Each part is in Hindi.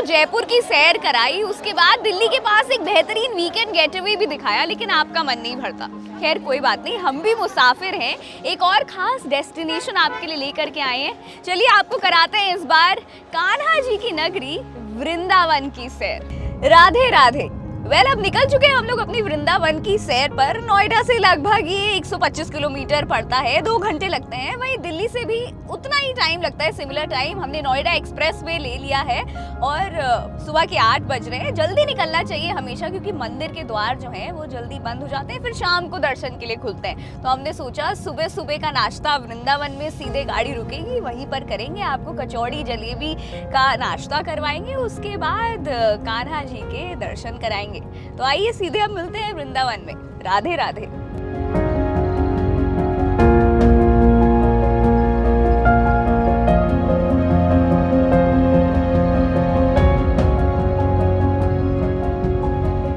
जयपुर की सैर कराई, उसके बाद दिल्ली के पास एक बेहतरीन वीकेंड गेटअवे भी दिखाया, लेकिन आपका मन नहीं भरता। खैर कोई बात नहीं, हम भी मुसाफिर हैं, एक और खास डेस्टिनेशन आपके लिए लेकर के आए हैं। चलिए आपको कराते हैं इस बार कान्हा जी की नगरी वृंदावन की सैर। राधे राधे। अब निकल चुके हैं हम लोग अपनी वृंदावन की सैर पर। नोएडा से लगभग ये 125 किलोमीटर पड़ता है, 2 घंटे लगते हैं। वहीं दिल्ली से भी उतना ही टाइम लगता है, सिमिलर टाइम। हमने नोएडा एक्सप्रेस वे ले लिया है और सुबह के 8 बज रहे हैं। जल्दी निकलना चाहिए हमेशा, क्योंकि मंदिर के द्वार जो हैं वो जल्दी बंद हो जाते हैं, फिर शाम को दर्शन के लिए खुलते हैं। तो हमने सोचा सुबह सुबह का नाश्ता वृंदावन में सीधे गाड़ी रुकेगी, वहीं पर करेंगे। आपको कचौड़ी जलेबी का नाश्ता करवाएंगे, उसके बाद कान्हा जी के दर्शन कराएंगे। तो आइए सीधे अब मिलते हैं वृंदावन में। राधे राधे।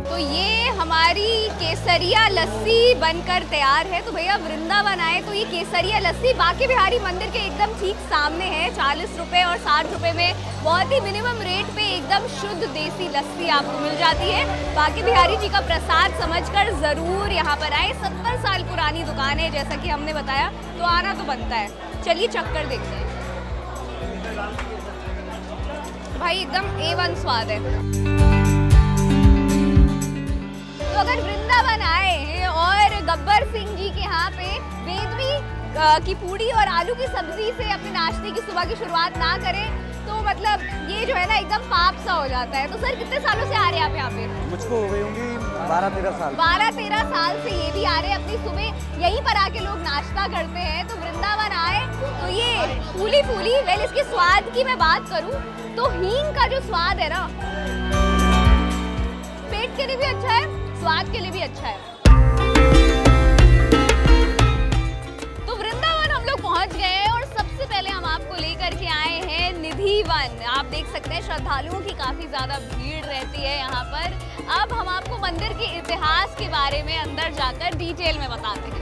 तो ये हमारी केसरिया लस्सी बनकर तैयार है। तो भैया वृंदावन आए तो ये केसरिया लस्सी बांके बिहारी मंदिर के एकदम ठीक सामने है। 40 रुपए और 60 रुपए में बहुत ही मिनिमम रेट पे एकदम शुद्ध देसी लस्सी आपको मिल जाती है। बांके बिहारी जी का प्रसाद समझकर जरूर यहाँ पर आए। 70 साल पुरानी दुकान है, जैसा कि हमने बताया, तो आना तो बनता है। चलिए चक्कर देखते हैं। भाई एकदम A1 स्वाद है। तो अगर वृंदावन आए हैं और गब्बर सिंह जी के यहाँ पे वेदवी की पूड़ी और आलू की सब्जी से अपने नाश्ते की सुबह की शुरुआत ना करें तो मतलब ये जो है ना एकदम पाप सा हो जाता है। तो सर कितने सालों से आ रहे हैं आप यहाँ पे? मुझको हो गई होंगी 12-13 साल। 12-13 साल से ये भी आ रहे हैं। अपनी सुबह यहीं पर आके लोग नाश्ता करते हैं। तो वृंदावन आए तो ये फूली फूली इसके स्वाद की मैं बात करूँ तो हींग का जो स्वाद है ना, पेट के लिए भी अच्छा है, स्वाद के लिए भी अच्छा है। तो वृंदावन हम लोग पहुंच गए हैं और सबसे पहले हम आपको लेकर के आए हैं निधि वन। आप देख सकते हैं श्रद्धालुओं की काफी ज्यादा भीड़ रहती है यहाँ पर। अब हम आपको मंदिर के इतिहास के बारे में अंदर जाकर डिटेल में बताते हैं।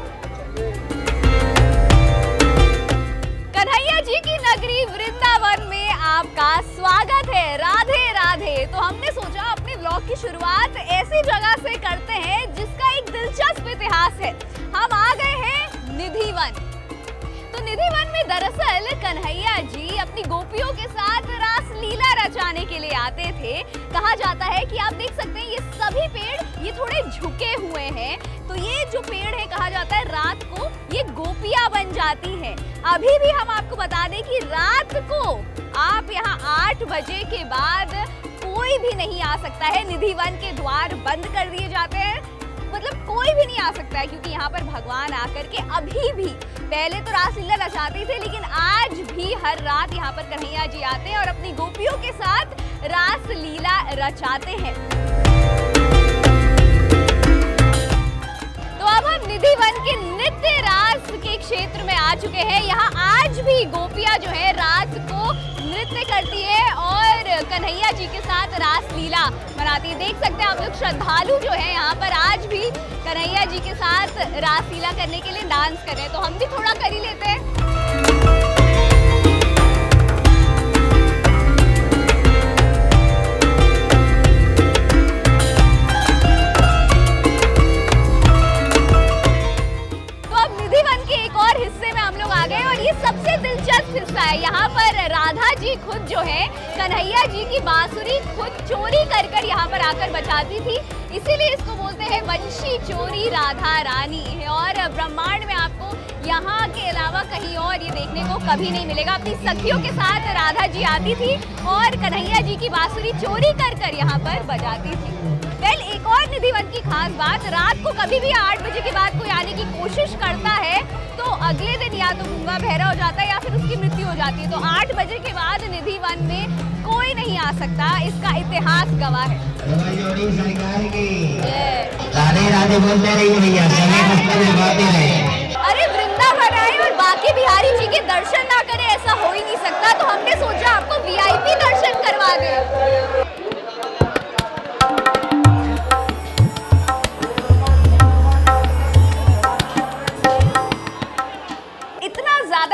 कन्हैया जी की नगरी वृंदावन में आपका स्वागत है। राधे राधे। तो हमने सोचा अपने व्लॉग की शुरुआत ऐसी जगह से करते हैं जिसका एक दिलचस्प इतिहास है। हम आ गए हैं निधि वन। तो निधि वन में दरअसल कन्हैया जी अपनी गोपियों के साथ रास लीला रचाने के लिए आते थे। कहा जाता है कि आप देख सकते हैं ये सभी पेड़ ये थोड़े झुके हुए हैं। तो ये जो पेड़ है कहा जाता है रात को ये गोपियां बन जाती हैं। अभी भी हम आपको बता दें कि रात को आप यहाँ 8 बजे के बाद कोई भी नहीं आ सकता है। निधि वन के द्वार बंद कर दिए जाते हैं, मतलब कोई भी नहीं आ सकता है, क्योंकि यहाँ पर भगवान आकर के अभी भी, पहले तो रासलीला रचाते थे लेकिन आज भी हर रात यहाँ पर कन्हैया जी आते हैं और अपनी गोपियों के साथ रासलीला रचाते हैं। तो अब हम निधि वन के नृत्य रास के क्षेत्र में आ चुके हैं। यहाँ आज भी गोपियां जो है रात को नृत्य करती है और कन्हैया जी के साथ रासलीला मनाती है। देख सकते हैं आप लोग श्रद्धालु जो है यहाँ पर आज भी कन्हैया जी के साथ रासलीला करने के लिए डांस कर रहे हैं। तो हम भी थोड़ा कर ही लेते हैं। सबसे दिलचस्प हिस्सा है, यहाँ पर राधा जी खुद जो है कन्हैया जी की बांसुरी खुद चोरी कर कर यहाँ पर आकर बजाती थी, इसीलिए इसको बोलते हैं वंशी चोरी राधा रानी। और ब्रह्मांड में आपको यहाँ के अलावा कहीं और ये देखने को कभी नहीं मिलेगा। अपनी सखियों के साथ राधा जी आती थी और कन्हैया जी की बांसुरी चोरी कर कर यहाँ पर बजाती थी। एक और निधि वन की खास बात, रात को कभी भी 8 बजे के बाद कोई आने की कोशिश करता है तो अगले दिन या तो गूंगा बहरा हो जाता है या फिर उसकी मृत्यु हो जाती है। तो 8 बजे के बाद निधि वन में कोई नहीं आ सकता, इसका इतिहास गवाह है। राधे राधे बोलते रहिए भैया, अरे वृंदावन आए और बांके बिहारी जी के दर्शन ना करें, ऐसा हो ही नहीं सकता। तो हमने सोचा आपको VIP दर्शन करवा दें।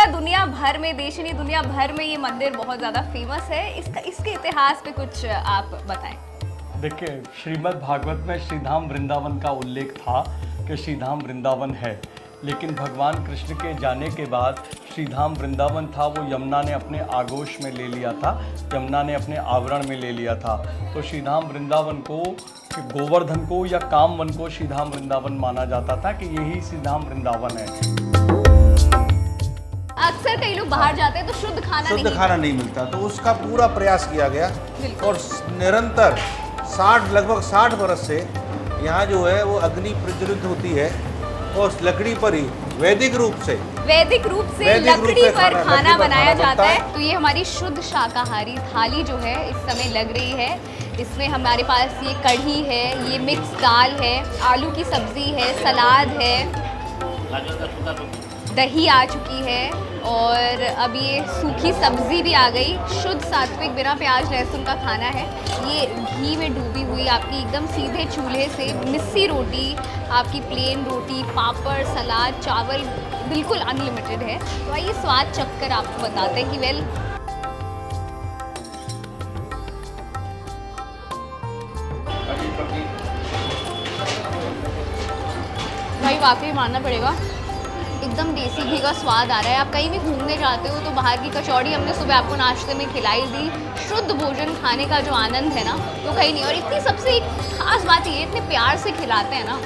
दुनिया भर में, देश नहीं दुनिया भर में ये मंदिर बहुत ज़्यादा फेमस है। इसका इसके इतिहास पे कुछ आप बताएं। देखिए, श्रीमद् भागवत में श्रीधाम वृंदावन का उल्लेख था कि श्रीधाम वृंदावन है, लेकिन भगवान कृष्ण के जाने के बाद श्रीधाम वृंदावन था वो यमुना ने अपने आगोश में ले लिया था, यमुना ने अपने आवरण में ले लिया था। तो श्रीधाम वृंदावन को, गोवर्धन को या कामवन को श्रीधाम वृंदावन माना जाता था कि यही श्रीधाम वृंदावन है। अक्सर कई लोग बाहर जाते हैं तो शुद्ध खाना नहीं मिलता, तो उसका पूरा प्रयास किया गया और निरंतर लगभग 60 बरस से यहाँ जो है वो अग्नि प्रज्वलित होती है और लकड़ी पर ही वैदिक रूप से लकड़ी पर खाना बनाया जाता है। तो ये हमारी शुद्ध शाकाहारी थाली जो है इस समय लग रही है। इसमें हमारे पास ये कढ़ी है, ये मिक्स दाल है, आलू की सब्जी है, सलाद है, दही आ चुकी है और अब ये सूखी सब्जी भी आ गई। शुद्ध सात्विक बिना प्याज लहसुन का खाना है। ये घी में डूबी हुई आपकी एकदम सीधे चूल्हे से मिस्सी रोटी, आपकी प्लेन रोटी, पापड़, सलाद, चावल बिल्कुल अनलिमिटेड है। तो आइए स्वाद चखकर आपको बताते हैं कि भाई वाकई मानना पड़ेगा, एकदम देसी घी का स्वाद आ रहा है। आप कहीं भी घूमने जाते हो तो बाहर की कचौड़ी हमने सुबह आपको नाश्ते में खिलाई दी। शुद्ध भोजन खाने का जो आनंद है ना वो कहीं नहीं। और इतनी सबसे खास बात ये, इतने प्यार से खिलाते हैं ना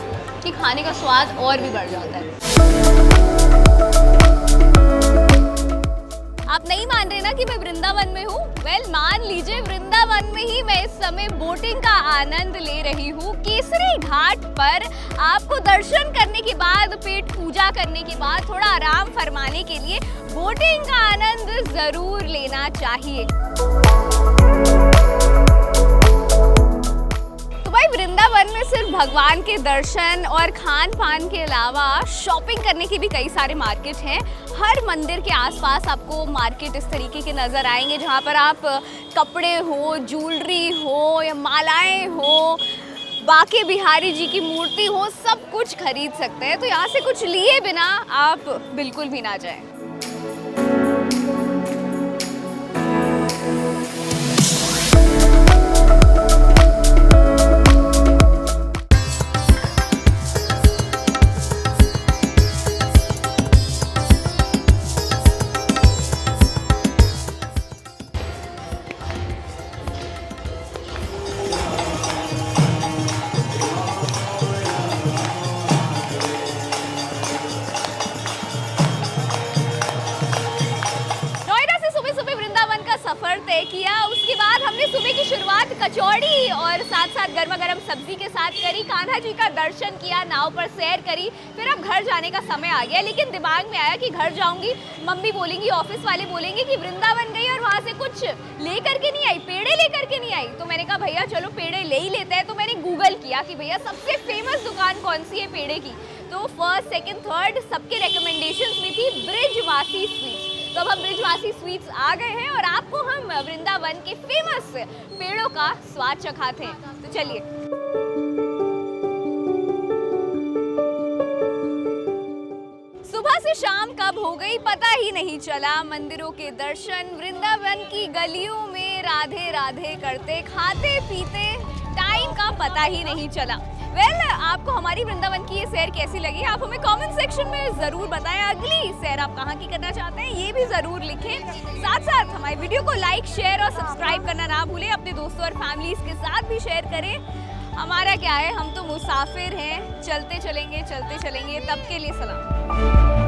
कि खाने का स्वाद और भी बढ़ जाता है। आप नहीं मान रहे ना कि मैं वृंदावन में हूँ? मान लीजिए वृंदावन में ही मैं इस समय बोटिंग का आनंद ले रही हूँ। केसरी घाट पर आपको दर्शन करने के बाद, पेट पूजा करने के बाद थोड़ा आराम फरमाने के लिए बोटिंग का आनंद जरूर लेना चाहिए। वृंदावन में सिर्फ भगवान के दर्शन और खान पान के अलावा शॉपिंग करने के भी कई सारे मार्केट हैं। हर मंदिर के आसपास आपको मार्केट इस तरीके के नज़र आएंगे जहाँ पर आप कपड़े हो, ज्वेलरी हो या मालाएं हो, बाके बिहारी जी की मूर्ति हो, सब कुछ खरीद सकते हैं। तो यहाँ से कुछ लिए बिना आप बिल्कुल भी ना जाएं। तय किया, उसके बाद हमने सुबह की शुरुआत कचौड़ी और साथ साथ गर्मा गर्म सब्जी के साथ करी, कान्हा जी का दर्शन किया, नाव पर सैर करी। फिर अब घर जाने का समय आ गया, लेकिन दिमाग में आया कि घर जाऊंगी, मम्मी बोलेंगी, ऑफिस वाले बोलेंगे कि वृंदावन गई और वहाँ से कुछ लेकर के नहीं आई, पेड़े लेकर के नहीं आई। तो मैंने कहा भैया चलो पेड़े ले ही लेते हैं। तो मैंने गूगल किया कि भैया सबसे फेमस दुकान कौन सी है पेड़े की। तो फर्स्ट, सेकेंड, थर्ड सबके रिकमेंडेशंस में थी ब्रिजवासी स्वीट्स। तो अब हम ब्रिजवासी स्वीट्स आ गए हैं और आपको हम वृंदावन के फेमस पेड़ों का स्वाद चखाते हैं। तो चलिए। सुबह से शाम कब हो गई पता ही नहीं चला। मंदिरों के दर्शन, वृंदावन की गलियों में राधे राधे करते, खाते पीते टाइम का पता ही नहीं चला। आपको हमारी वृंदावन की ये सैर कैसी लगी आप हमें कमेंट सेक्शन में ज़रूर बताएं। अगली सैर आप कहाँ की करना चाहते हैं ये भी ज़रूर लिखें। साथ साथ हमारे वीडियो को लाइक, शेयर और सब्सक्राइब करना ना भूलें। अपने दोस्तों और फैमिलीज के साथ भी शेयर करें। हमारा क्या है, हम तो मुसाफिर हैं, चलते चलेंगे तब के लिए सलाम।